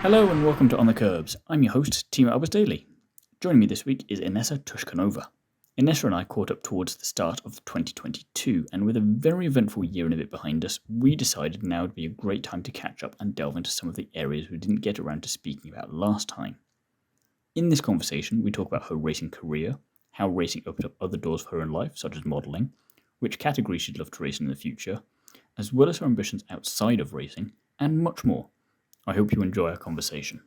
Hello and welcome to On the Kerbs. I'm your host, Timo Albers Daily. Joining me this week is Inessa Tushkanova. Inessa and I caught up towards the start of 2022, and with a very eventful year and a bit behind us, we decided now would be a great time to catch up and delve into some of the areas we didn't get around to speaking about last time. In this conversation, we talk about her racing career, how racing opened up other doors for her in life, such as modelling, which categories she'd love to race in the future, as well as her ambitions outside of racing, and much more. I hope you enjoy our conversation.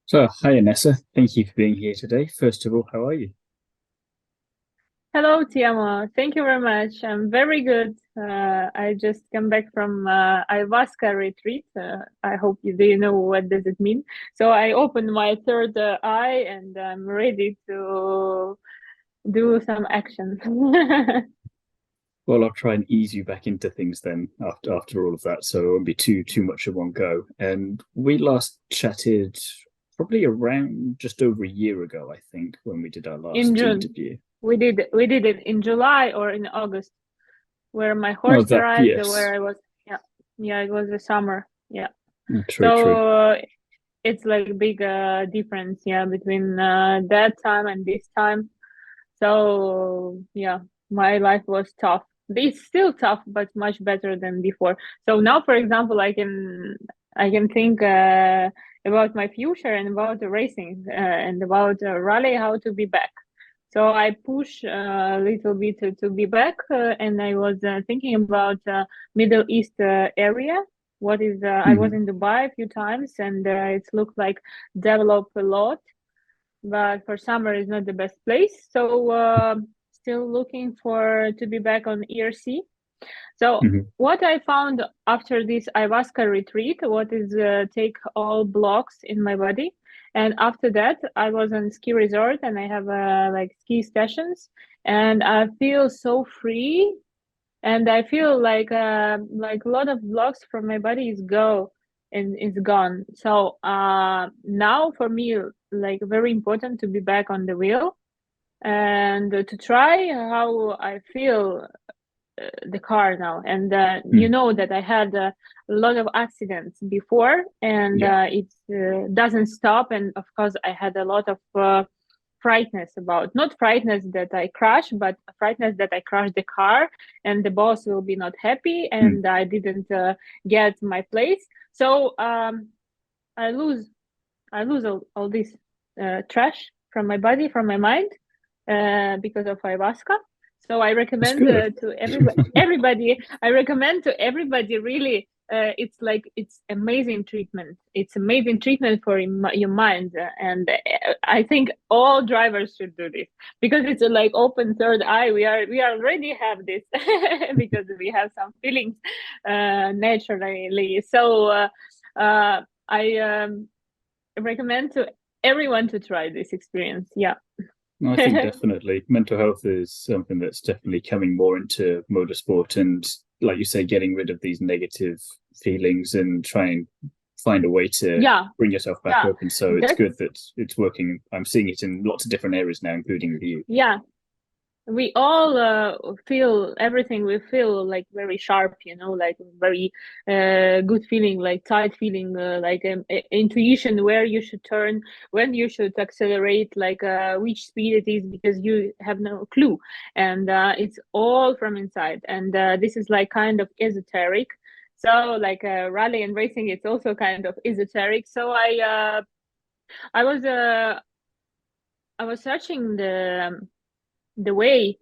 So, hi Inessa, thank you for being here today. First of all, how are you? Hello, Tiamo. Thank you very much. I'm very good. I just come back from ayahuasca retreat. I hope you do know what does it mean. So I opened my third eye and I'm ready to do some action. Well, I'll try and ease you back into things then after all of that, so it won't be too much at one go. And we last chatted probably around just over a year ago, I think, when we did our last In June. interview. We did it in July or in August, where my horse arrived, yes. where I was. Yeah, it was the summer. Yeah. True. It's like a big difference, between that time and this time. So yeah, my life was tough. It's still tough, but much better than before. So now, for example, I can think about my future and about the racing and about rally, how to be back. So I push a little bit to be back, and I was thinking about Middle East area. I was in Dubai a few times, and it's looked like developed a lot, but for summer is not the best place. So still looking for to be back on ERC. So what I found after this ayahuasca retreat, what is take all blocks in my body. And after that, I was on ski resort and I have like ski sessions, and I feel so free, and I feel like a lot of blocks from my body is gone. So now for me, like very important to be back on the wheel and to try how I feel the car now. And you know that I had a lot of accidents before, and it doesn't stop. And of course, I had a lot of frightness about, not frightness that I crash, but frightness that I crash the car and the boss will be not happy and I didn't get my place. So I lose all this trash from my body, from my mind, because of ayahuasca. So I recommend to everybody. I recommend to everybody really. It's amazing treatment. It's amazing treatment for your mind, and I think all drivers should do this because it's like open third eye. We already have this because we have some feelings naturally. So I recommend to everyone to try this experience. Yeah. I think definitely mental health is something that's definitely coming more into motorsport, and like you say, getting rid of these negative feelings and try and find a way to bring yourself back up. And so it's good that it's working. I'm seeing it in lots of different areas now, including with you. Yeah. We all feel everything. We feel like very sharp, like very good feeling, like tight feeling, like intuition, where you should turn, when you should accelerate, like which speed it is, because you have no clue. And it's all from inside. And this is like kind of esoteric. So like rally and racing, it's also kind of esoteric. So I was searching the way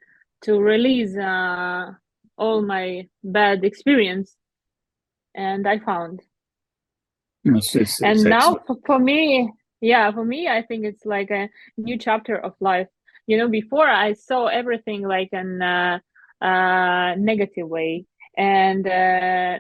to release all my bad experience, and I found. And now for me, I think it's like a new chapter of life. Before I saw everything like in a negative way, and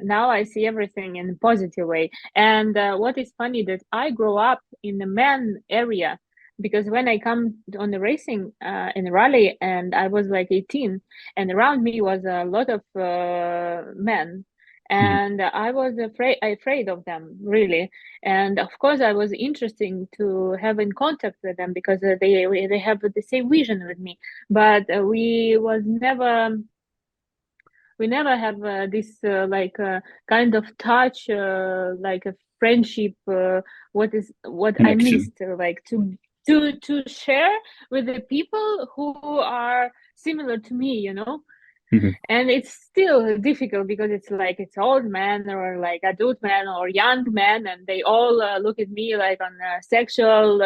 now I see everything in a positive way. And what is funny that I grew up in the man area, because when I come on the racing in rally, and I was like 18, and around me was a lot of men, and I was afraid of them, really. And of course I was interesting to have in contact with them because they have the same vision with me, but we never have this kind of touch, like a friendship, what I Connection. missed, like to share with the people who are similar to me, and it's still difficult because it's old man or like adult man or young man, and they all look at me like on a sexual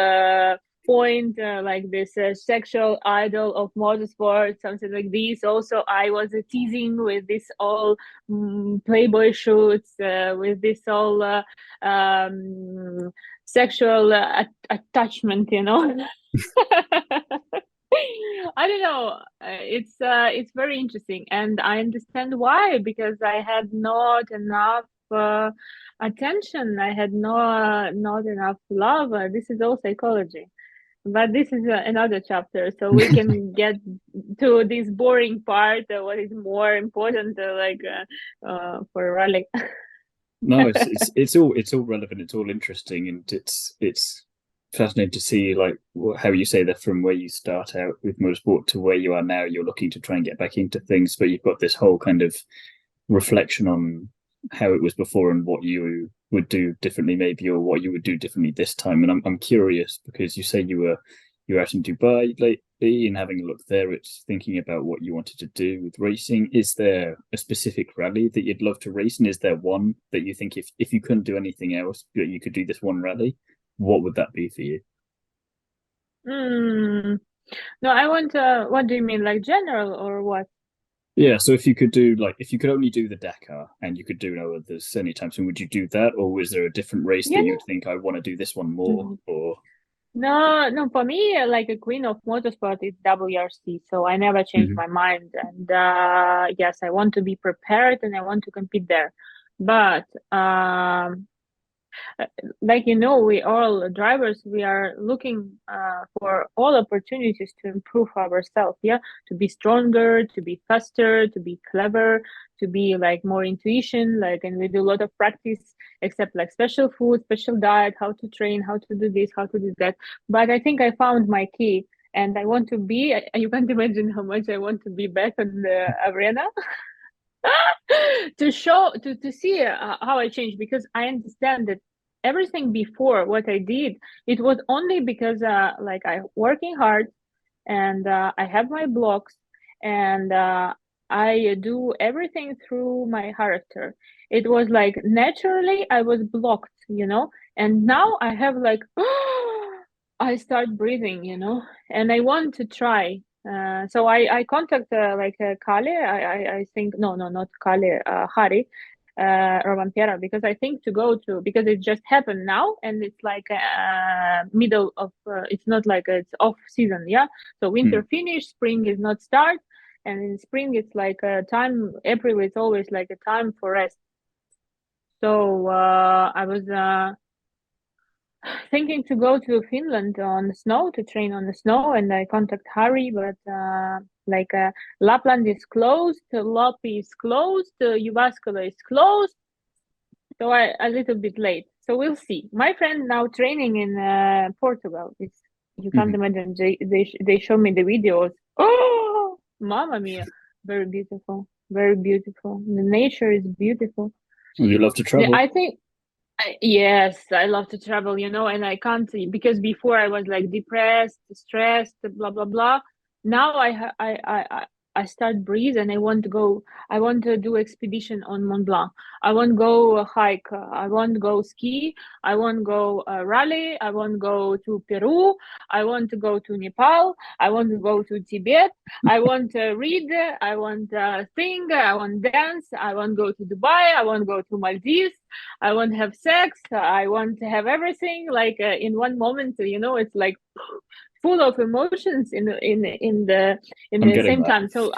point, like this sexual idol of motorsport, something like this. Also, I was teasing with this all Playboy shoots, with this all sexual attachment, I don't know. It's very interesting, and I understand why, because I had not enough attention. I had not enough love. This is all psychology, but this is another chapter. So we can get to this boring part. What is more important, for rally? No, it's all relevant. It's all interesting, and it's fascinating to see like how you say that from where you start out with motorsport to where you are now. You're looking to try and get back into things, but you've got this whole kind of reflection on how it was before and what you would do differently, maybe, or what you would do differently this time. And I'm curious because you say you were out in Dubai lately and having a look there. It's thinking about what you wanted to do with racing. Is there a specific rally that you'd love to race, and is there one that you think if you couldn't do anything else, that you could do this one rally? What would that be for you? No, I want. What do you mean, like general or what? Yeah, so if you could do if you could only do the Dakar and you could do no others anytime soon, would you do that, or was there a different race that Yeah. you'd think I want to do this one more? Or No. For me, like a queen of motorsport is WRC. So I never changed Mhm. my mind. And yes, I want to be prepared and I want to compete there. But like we all drivers, we are looking for all opportunities to improve ourselves, yeah, to be stronger, to be faster, to be clever, to be like more intuition, like, and we do a lot of practice, except like special food, special diet, how to train, how to do this, how to do that. But I think I found my key, and I want to be, you can't imagine how much I want to be back on the arena. To show, to see how I changed, because I understand that everything before what I did, it was only because like I working hard, and I have my blocks, and I do everything through my character. It was like naturally I was blocked, and now I have like I start breathing, and I want to try. So I contact Kale. I think no, not Kale, Hari, Rovanpera, because I think to go to, because it just happened now, and it's like middle of it's not like it's off season, yeah. So winter finish, spring is not start, and in spring it's like a time. April is always like a time for rest. So I was thinking to go to Finland on the snow to train on the snow, and I contact Harry, but Lapland is closed, Lappi is closed, Jyväskylä is closed, so I a little bit late. So we'll see. My friend now training in Portugal. It's, you can't imagine. They show me the videos. Oh, mamma mia! Very beautiful. Very beautiful. The nature is beautiful. you love to travel. I think yes, I love to travel, and I can't, because before I was like depressed, stressed, blah blah blah. Now I start breathe, and I want to go. I want to do expedition on Mont Blanc. I want to go hike. I want to go ski. I want to go rally. I want to go to Peru. I want to go to Nepal. I want to go to Tibet. I want to read. I want to sing. I want to dance. I want to go to Dubai. I want to go to Maldives. I want to have sex. I want to have everything like in one moment. It's like full of emotions in I'm the getting same that. time. So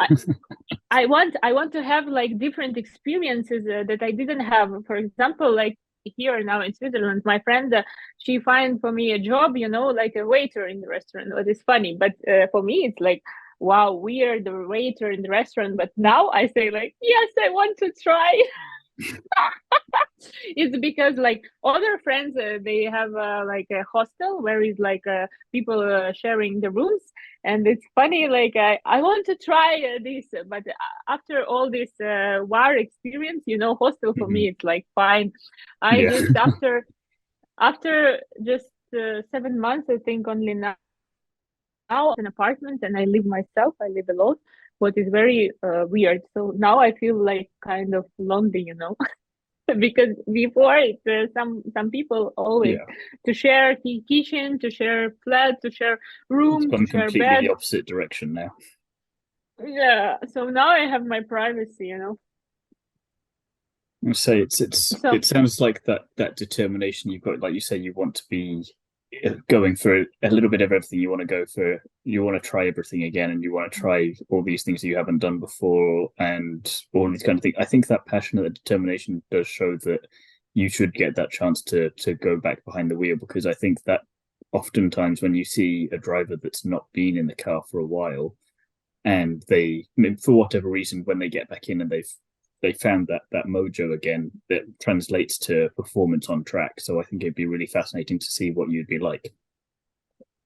I want to have like different experiences that I didn't have. For example, like here now in Switzerland, my friend, she find for me a job, like a waiter in the restaurant. What is funny, but for me it's like, wow, we are the waiter in the restaurant. But now I say like, yes, I want to try. It's because like other friends, they have like a hostel where is like people sharing the rooms, and it's funny. Like I want to try this, but after all this war experience, hostel for me it's like fine. I Yeah. just after just 7 months, I think only now an apartment and I live myself. I live alone, what is very weird. So now I feel like kind of lonely. Because before it some people always Yeah. to share kitchen, to share flat, to share It's room, to gone share completely bed. the opposite direction now. Yeah, so now I have my privacy. I say So it sounds like that determination you've got, like you say, you want to be going for a little bit of everything. You want to go for, you want to try everything again, and you want to try all these things that you haven't done before, and all these kind of things. I think that passion and that determination does show that you should get that chance to go back behind the wheel, because I think that oftentimes when you see a driver that's not been in the car for a while, and they, for whatever reason, when they get back in and they found that mojo again, that translates to performance on track. So I think it'd be really fascinating to see what you'd be like.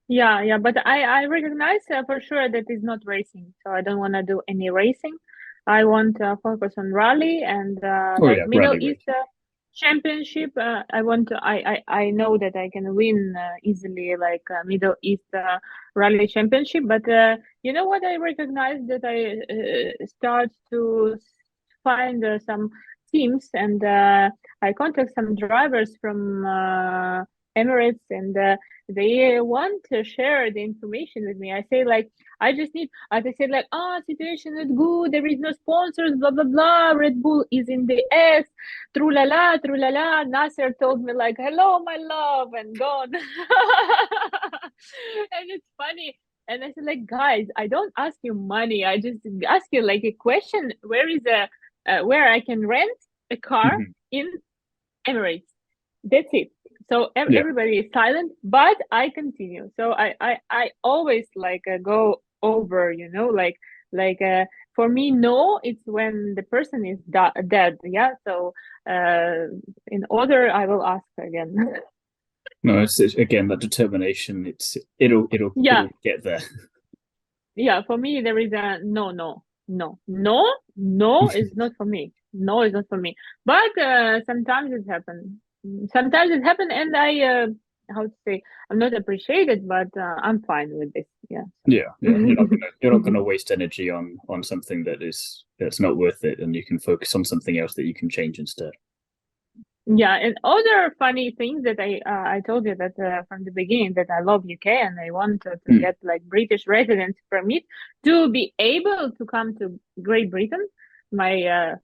yeah, but I recognize for sure that it's not racing, so I don't want to do any racing. I want to focus on rally and Oh like yeah, Middle rally race. East championship. I want to. I know that I can win easily, like Middle East rally championship. But you know what? I recognize that I start to find some teams, and I contact some drivers from Emirates, and they want to share the information with me. I say like, I just need, as I said, like, situation is good. There is no sponsors, blah blah blah. Red Bull is in the S. True la la, true la la. Nasser told me like, hello, my love, and gone. And it's funny. And I said like, guys, I don't ask you money. I just ask you like a question. Where I can rent a car Mhm. in Emirates? That's it. So Yeah. everybody is silent, but I continue. So I always like go over, for me, no, it's when the person is dead. Yeah. So in order, I will ask again. No, it's again that determination. Yeah. It'll get there. Yeah. For me, there is a no, no, no, no, no is not for me. No is not for me. But sometimes it happens. Sometimes it happens, and I how to say, I'm not appreciated, but I'm fine with this. Yeah. Yeah, yeah. You're not So. gonna waste energy on something that's not worth it, and you can focus on something else that you can change instead. Yeah, and other funny things that I told you that from the beginning that I love UK and I want to Mm. get like British residence permit to be able to come to Great Britain, my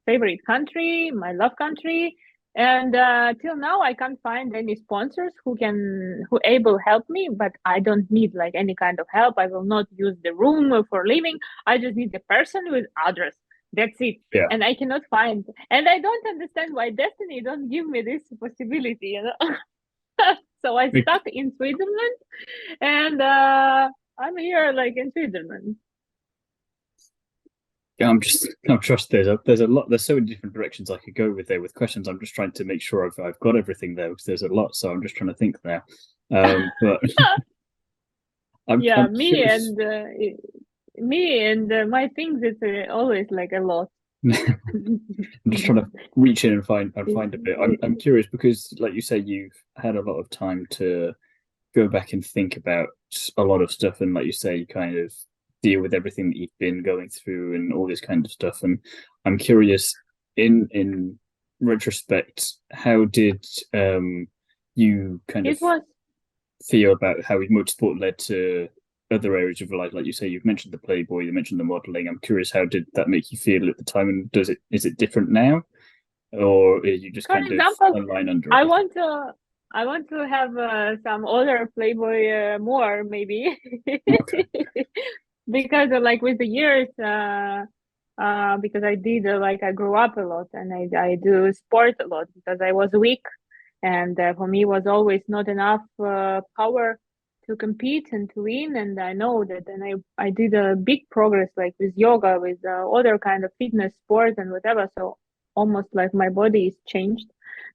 favorite country, my love country, and till now I can't find any sponsors who able help me. But I don't need like any kind of help. I will not use the room for living. I just need the person with address. That's it, Yeah. and I cannot find, and I don't understand why destiny don't give me this possibility. So I stuck in Switzerland, and I'm here like in Switzerland. Yeah, I'm trust there's a lot, there's so many different directions I could go with there with questions. I'm just trying to make sure I've got everything there, because there's a lot. So I'm just trying to think now. But Yeah, I'm curious. me and my things, it's always like a lot. I'm just trying to reach in and find a bit. I'm curious because, like you say, you've had a lot of time to go back and think about a lot of stuff, and like you say, kind of deal with everything that you've been going through and all this kind of stuff. And I'm curious, in retrospect, how did you kind of It was feel about how motorsport led to other areas of your life? Like you say, you've mentioned the Playboy, you mentioned the modeling. I'm curious, how did that make you feel at the time, and is it different now, or are you just for kind of example, a line under I everything? want to I want to have some other Playboy more maybe. Okay. Because like with the years because I did like I grew up a lot and I do sport a lot because I was weak, and for me was always not enough power to compete and to win. And I know that, and I did a big progress like with yoga, with other kind of fitness sport and whatever. So almost like my body is changed.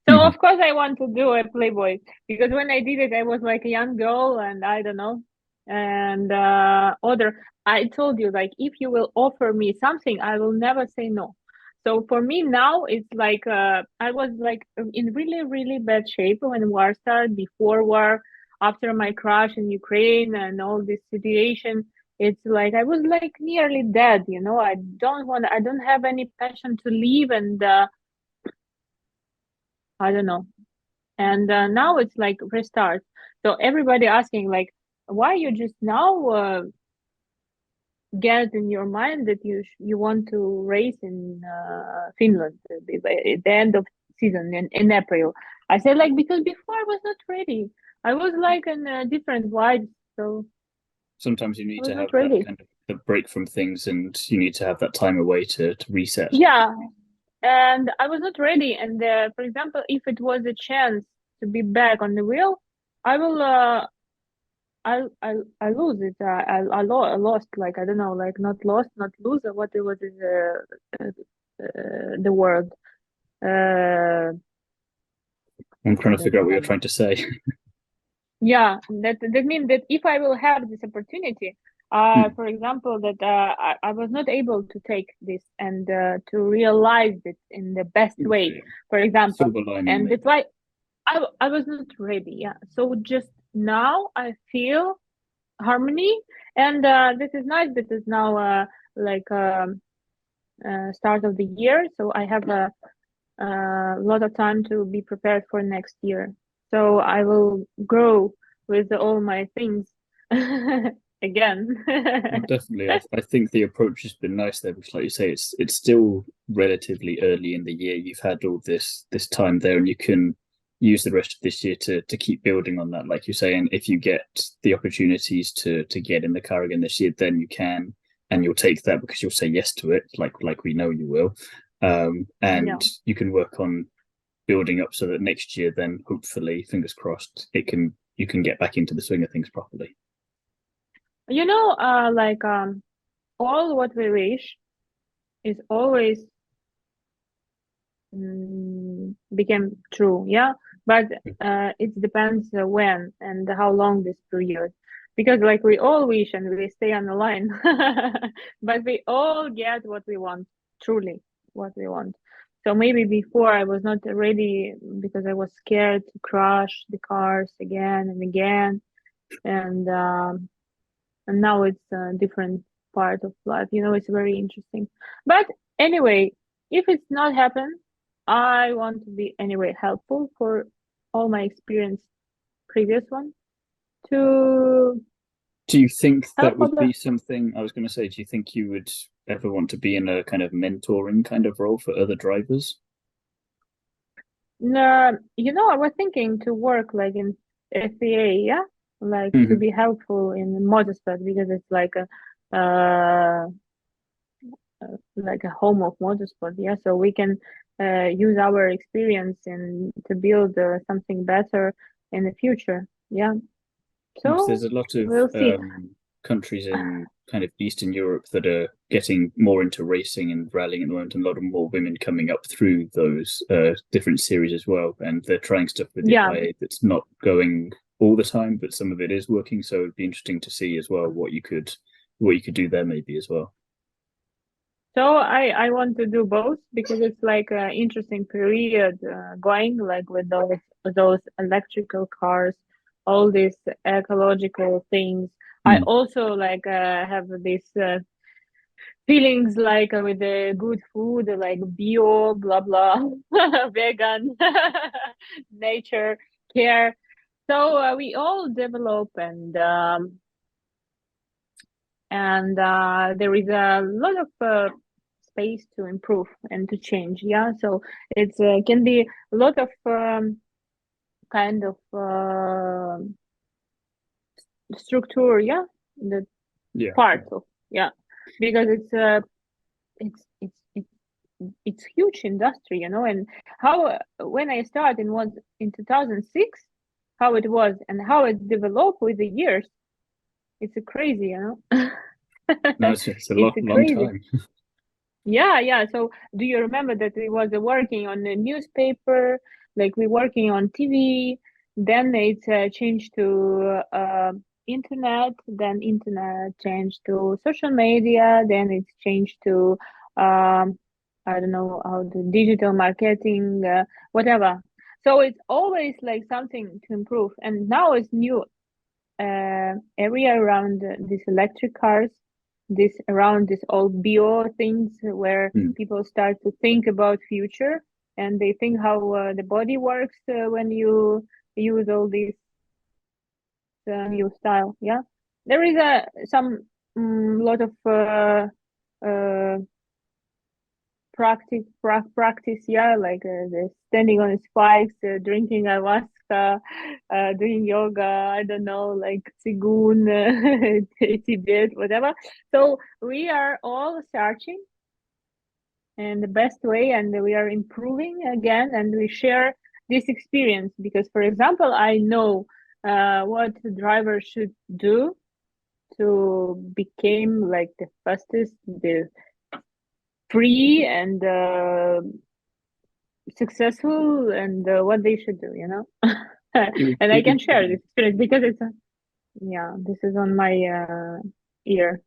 So of course I want to do a Playboy, because when I did it, I was like a young girl, and I don't know. And I told you, like, if you will offer me something, I will never say no. So for me now, it's like I was like in really, really bad shape when war started, before war, after my crash in Ukraine and all this situation. It's like I was like nearly dead, you know. I don't have any passion to live, and I don't know. And now it's like restart. So everybody asking like, why you just now get in your mind that you want to race in Finland at the end of season in April? I said like, because before I was not ready. I was like in a different vibe, so Sometimes you I need was to not have that ready. kind of the break from things, and you need to have that time away to reset. Yeah, and I was not ready. And for example, if it was a chance to be back on the wheel, I will. I lose it. I lost, like, I don't know, like, not lost, not lose. What it was the word? I'm trying I to don't figure out what you're remember. trying to say. Yeah, that means that if I will have this opportunity, for example, that I was not able to take this and to realize it in the best way, Okay. for example, Silver lining, and that's maybe. why I was not ready. Yeah, so just now I feel harmony, and this is nice because now like start of the year, so I have a lot of time to be prepared for next year. So I will grow with all my things again. Well, definitely. I think the approach has been nice there because, like you say, it's still relatively early in the year. You've had all this time there, and you can use the rest of this year to keep building on that. Like you say, and if you get the opportunities to get in the car again this year, then you can, and you'll take that because you'll say yes to it, like we know you will. Yeah. And you can work on building up so that next year, then hopefully, fingers crossed, you can get back into the swing of things properly. You know, like all what we wish is always became true, yeah. But it depends when and how long this period, because like we all wish and we stay on the line, but we all get what we want, truly what we want. So maybe before I was not ready because I was scared to crash the cars again and again, and now it's a different part of life, you know. It's very interesting. But anyway, if it's not happen, I want to be anyway helpful for all my experience, previous one, to Do you think help that would other. be something I was going to say? Do you think you would ever want to be in a kind of mentoring kind of role for other drivers? You know, I was thinking to work like in FPA, yeah, like to Mm-hmm. be helpful in motorsport, because it's like a home of motorsport, yeah. So we can use our experience and to build something better in the future, yeah. Yes, So there's a lot of we'll see. countries in kind of Eastern Europe that are getting more into racing and rallying at the moment, and a lot of more women coming up through those different series as well. And they're trying stuff with the Yeah. FIA that's not going all the time, but some of it is working. So it'd be interesting to see as well what you could do there maybe as well. So I want to do both, because it's like an interesting period going, like with those electrical cars, all these ecological things. I Mm. also like have these feelings like with the good food, like bio, blah blah, vegan, nature care. So we all develop, and there is a lot of space to improve and to change, yeah. So it's can be a lot of kind of structure, yeah, the Yeah. part of, yeah, because it's it's huge industry, you know. And how when I started in 2006, how it was and how it developed with the years, it's a crazy, you know. No, it's a It's a long crazy. time. Yeah. So do you remember that we was working on the newspaper, like we working on TV, then it's changed to internet, then internet changed to social media, then it's changed to I don't know how the digital marketing, whatever. So it's always like something to improve. And now it's new area around these electric cars, this around this all bio things where people start to think about future and they think how the body works when you use all these new style. Yeah, there is some lot of uh, practice, yeah, like the standing on spikes, drinking ayahuasca, doing yoga, I don't know, like Sigun, Tibet, whatever. So we are all searching and the best way, and we are improving again, and we share this experience because, for example, I know what the driver should do to become like the fastest, the free and successful, and what they should do, and I can share this experience because it's this is on my ear.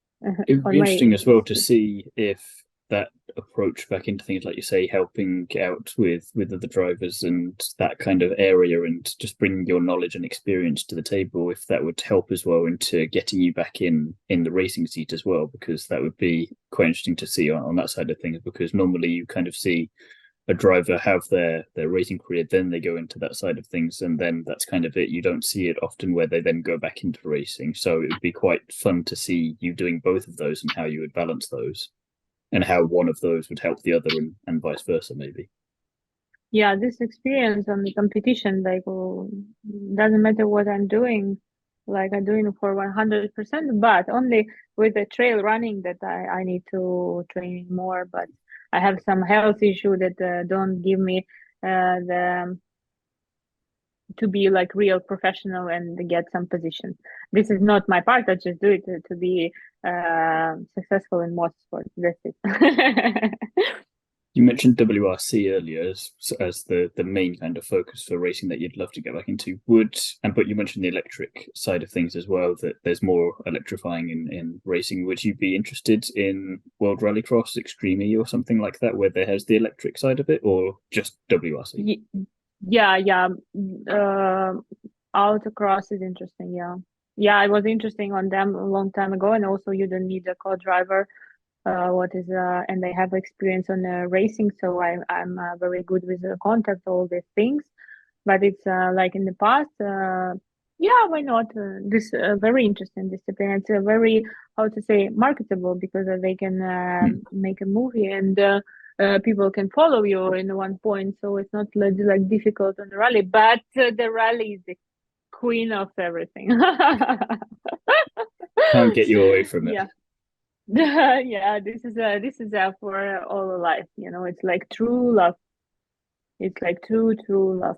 It would On be my interesting as well to see if that approach back into things like you say, helping out with other drivers and that kind of area, and just bringing your knowledge and experience to the table, if that would help as well into getting you back in the racing seat as well, because that would be quite interesting to see on that side of things. Because normally you kind of see a driver have their racing career, then they go into that side of things, and then that's kind of it. You don't see it often where they then go back into racing. So it would be quite fun to see you doing both of those and how you would balance those, and how one of those would help the other, and vice versa, maybe. Yeah, this experience on the competition, like, doesn't matter what I'm doing, like I'm doing for 100%, but only with the trail running that I need to train more. But I have some health issue that don't give me the to be like real professional and get some position. This is not my part. I just do it to be successful in motorsport. That's it. You mentioned WRC earlier as the main kind of focus for racing that you'd love to get back into. But you mentioned the electric side of things as well, that there's more electrifying in racing. Would you be interested in World Rallycross, Extreme E, or something like that, where there has the electric side of it, or just WRC? Yeah. Autocross is interesting. Yeah, I was interesting on them a long time ago, and also you don't need a co-driver. And I have experience on racing, so I'm very good with the contact, all these things. But it's like in the past, yeah, why not? This very interesting discipline. It's a very, how to say, marketable, because they can make a movie, and people can follow you in one point. So it's not like difficult on the rally, but the rally is the queen of everything. Can't get you away from it. Yeah. Yeah, this is for all life. It's like true love. It's like true love.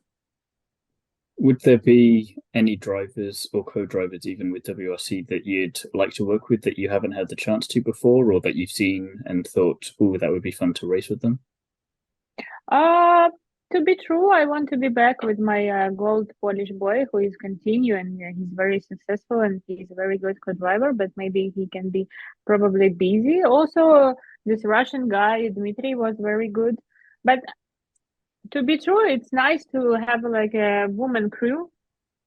Would there be any drivers or co-drivers, even with WRC, that you'd like to work with that you haven't had the chance to before, or that you've seen and thought, oh, that would be fun to race with them? To be true, I want to be back with my gold Polish boy who is continuing. He's very successful and he's a very good co-driver, but maybe he can be probably busy. Also, this Russian guy, Dmitry, was very good. But to be true, it's nice to have like a woman crew.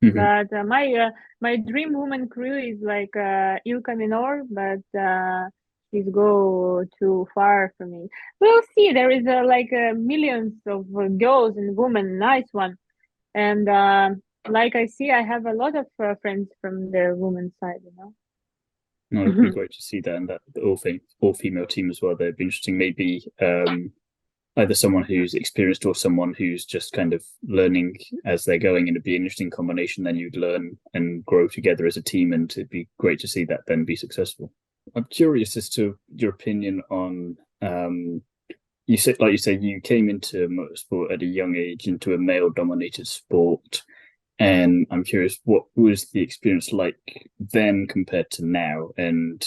But my dream woman crew is like Ilka Minor, but she's go too far for me. We'll see. There is like millions of girls and women, nice one, and like I see, I have a lot of friends from the women's side. No, it'd be great to see that, and that all female team as well. They'd be interesting. Maybe either someone who's experienced or someone who's just kind of learning as they're going, and it'd be an interesting combination. Then you'd learn and grow together as a team, and it'd be great to see that then be successful. I'm curious as to your opinion on you said you came into motorsport at a young age, into a male dominated sport, and I'm curious, what was the experience like then compared to now, and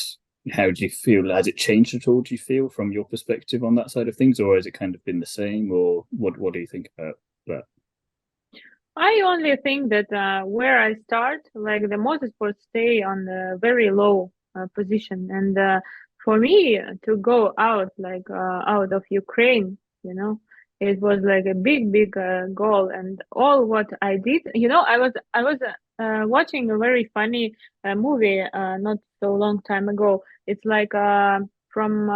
How do you feel? Has it changed at all, do you feel, from your perspective on that side of things, or has it kind of been the same, or what do you think about that? I only think that where I start, like the motorsport stay on a very low position. And for me to go out, like out of Ukraine, it was like a big goal. And all what I did, I was watching a very funny movie not so long time ago. It's like from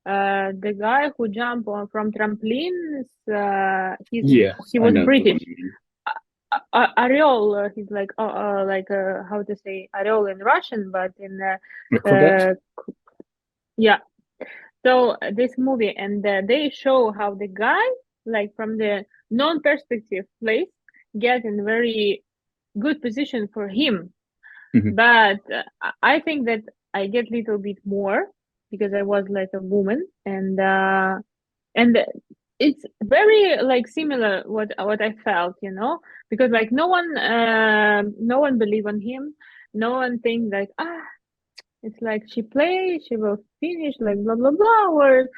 the guy who jumped from trampolines. Yeah, He I was know the one British. you mean. Ariol, he's like how to say Ariol in Russian, but in Acrobat? yeah. So this movie, and they show how the guy, like from the non-perspective place, get in very good position for him. Hmm. But I think that I get little bit more because I was like a woman, and it's very like similar what I felt, because like no one believe on him, no one think like it's like she plays, she will finish like blah blah blah, or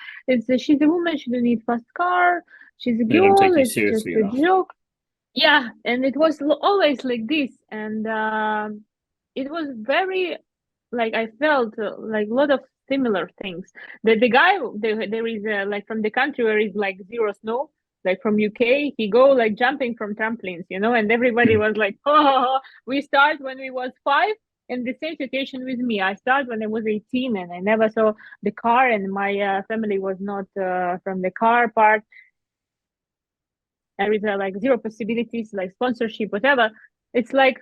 she's a woman, she don't need fast car, she's a They don't girl, take you it's just seriously a enough. joke. Yeah, and it was always like this, and it was very like I felt like a lot of similar things. The guy there is like from the country where is like zero snow, like from UK, he go like jumping from trampolines, and everybody Mhm. was like, oh, we start when we was 5. And the same situation with me. I started when I was 18, and I never saw the car, and my family was not from the car part. There is like zero possibilities, like sponsorship, whatever. It's like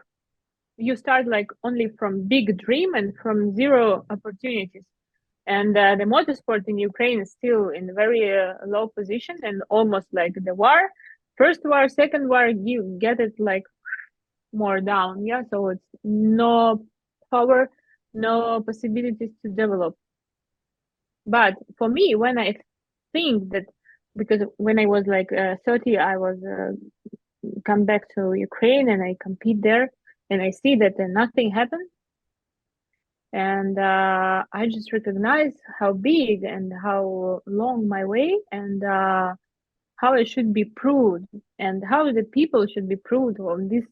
you start like only from big dream and from zero opportunities. And the motorsport in Ukraine is still in a very low position, and almost like the war. First war, second war, you get it like more down. Yeah, so it's no power, no possibilities to develop. But for me, when I think that, because when I was like 30, I was come back to Ukraine and I compete there, and I see that nothing happened. And I just recognize how big and how long my way, and how it should be proved, and how the people should be proved on this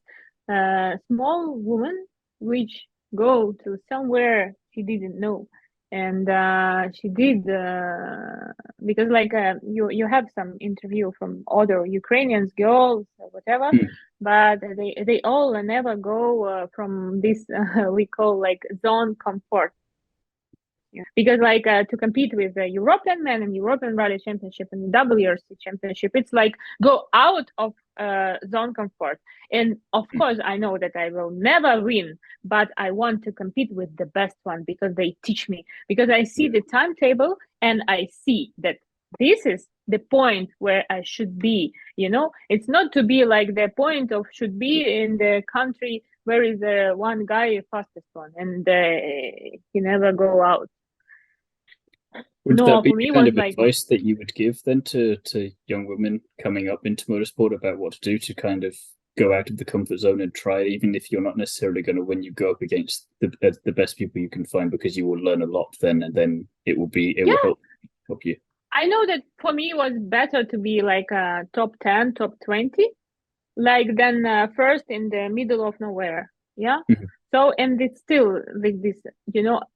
small woman, which go to somewhere she didn't know. And she did because like you have some interview from other Ukrainians girls or whatever, Mm. but they all never go from this we call like zone comfort. Because like to compete with the European men and European Rally Championship and the WRC Championship, it's like go out of zone comfort. And of course, I know that I will never win, but I want to compete with the best one because they teach me. Because I see Yeah. the timetable and I see that this is the point where I should be. It's not to be like the point of should be in the country where is the one guy fastest one, and he never go out. Would that No, be for the me kind was of like, advice that you would give then to young women coming up into motorsport about what to do to kind of go out of the comfort zone and try, even if you're not necessarily going to win, you go up against the best people you can find, because you will learn a lot then, and then it will yeah, help you. I know that for me it was better to be like top 10, top 20, like than first in the middle of nowhere. Yeah. Mhm. So, and it's still like this,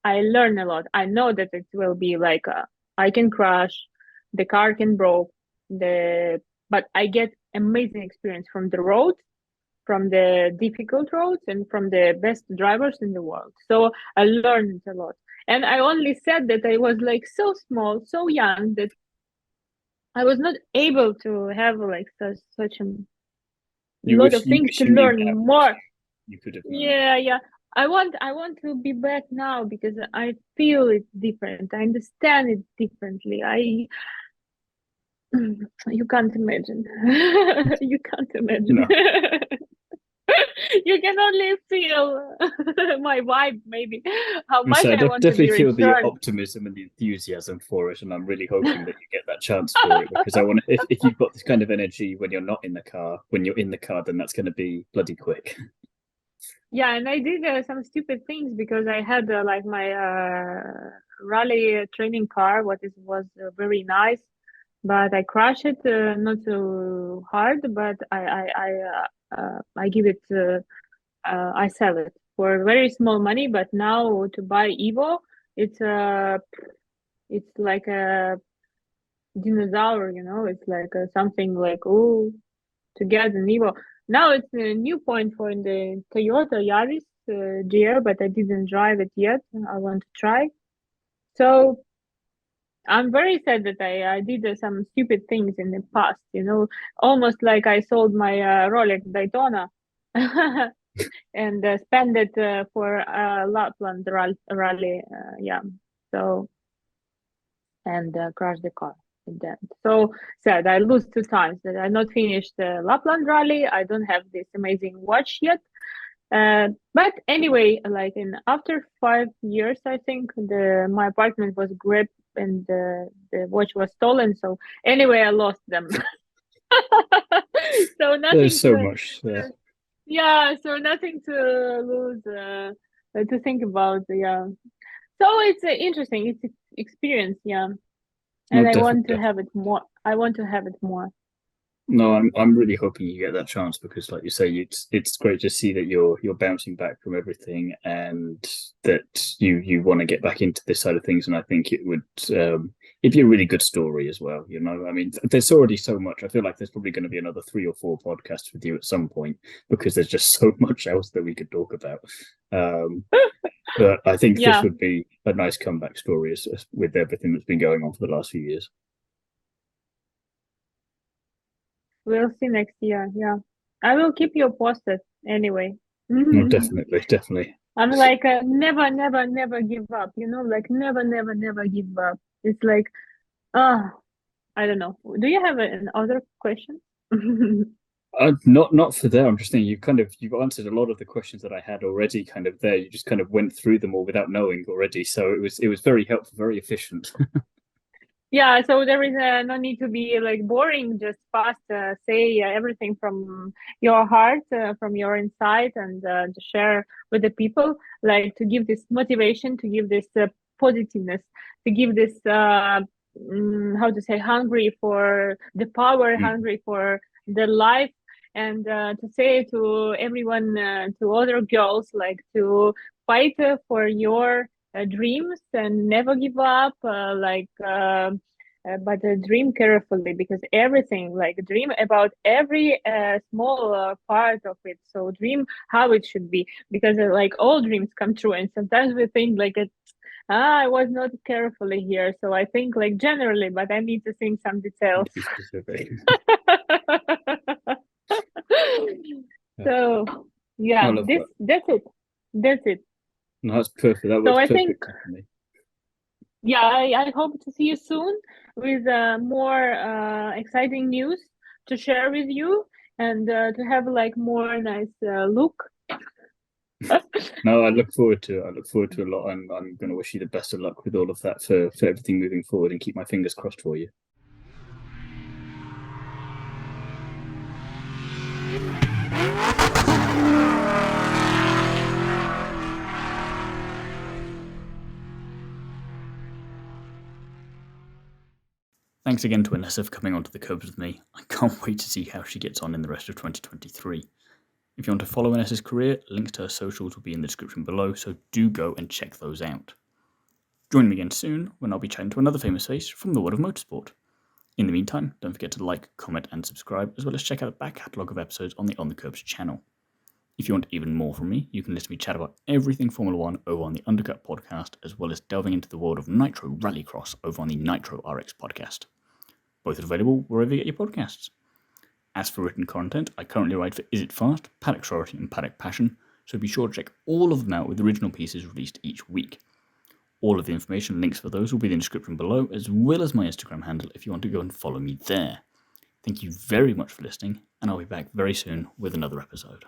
I learn a lot. I know that it will be like, I can crash, the car can broke, but I get amazing experience from the road, from the difficult roads, and from the best drivers in the world. So I learned a lot. And I only said that I was like so small, so young, that I was not able to have like such a lot of You things to wishing you learn have more. you could have known. Yeah, yeah. I want to be back now because I feel it different. I understand it differently. I You can't imagine. You can't imagine. No, You can only feel my vibe, maybe how I'm much sorry, I I want to definitely be feel the returned. optimism and the enthusiasm for it, and I'm really hoping that you get that chance for it, because I want to. If you've got this kind of energy when you're not in the car, when you're in the car, then that's going to be bloody quick. Yeah, and I did some stupid things because I had like my rally training car, was very nice, but I crashed it not too hard, but I give it I sell it for very small money. But now to buy Evo, it's it's like a dinosaur, it's like something like, oh, to get an Evo. Now it's a new point for the Toyota Yaris GR, but I didn't drive it yet. I want to try. So I'm very sad that I did some stupid things in the past, almost like I sold my Rolex Daytona and spend it for Lapland rally. Yeah. So, and crash the car. So sad. I lose 2 times. That I not finished the Lapland rally. I don't have this amazing watch yet. But anyway, like after 5 years, I think my apartment was grabbed and the watch was stolen. So anyway, I lost them. So There's nothing so to much there. yeah. So nothing to lose to think about. Yeah. So it's interesting. It's experience. Yeah. No, And I want to definitely. have it more. I want to have it more. No, I'm really hoping you get that chance because, like you say, it's great to see that you're bouncing back from everything and that you want to get back into this side of things. And I think it'd be a really good story as well. I mean, there's already so much. I feel like there's probably going to be another 3 or 4 podcasts with you at some point because there's just so much else that we could talk about. But I think this Yeah. would be a nice comeback story with everything that's been going on for the last few years. We'll see next year. Yeah. I will keep you posted anyway. No, definitely, definitely. I'm like, never, never, never give up, like never, never, never give up. It's like, uh, I don't know. Do you have an other question? Not for there. I'm just thinking you've answered a lot of the questions that I had already. Kind of there. You just kind of went through them all without knowing already. So it was very helpful, very efficient. Yeah, so there is no need to be like boring, just fast, say everything from your heart, from your inside, and to share with the people, like to give this motivation, to give this positiveness, to give this, how to say, hungry for the power, Mm. hungry for the life, and to say to everyone, to other girls, like to fight for your dreams and never give up, but dream carefully, because everything, like dream about every small part of it. So dream how it should be, because like all dreams come true, and sometimes we think like I was not carefully here, so I think like generally, but I need to think some details. To be specific. Yeah. So I yeah, love that. that's it. No, that's perfect. That So works I think, perfectly for me. yeah, I hope to see you soon with more exciting news to share with you, and to have like more nice look. No, I look forward to it. I look forward to a lot, and I'm going to wish you the best of luck with all of that for everything moving forward, and keep my fingers crossed for you. Thanks again to Inessa for coming onto the Kerbs with me. I can't wait to see how she gets on in the rest of 2023. If you want to follow Inessa's career, links to her socials will be in the description below, so do go and check those out. Join me again soon when I'll be chatting to another famous face from the world of motorsport. In the meantime, don't forget to like, comment and subscribe, as well as check out the back catalogue of episodes on the On the Kerbs channel. If you want even more from me, you can listen to me chat about everything Formula 1 over on the Undercut Podcast, as well as delving into the world of Nitro Rallycross over on the Nitro RX Podcast. Both are available wherever you get your podcasts. As for written content, I currently write for Is It Fast, Paddock Sorority and Paddock Passion, so be sure to check all of them out with original pieces released each week. All of the information and links for those will be in the description below, as well as my Instagram handle if you want to go and follow me there. Thank you very much for listening, and I'll be back very soon with another episode.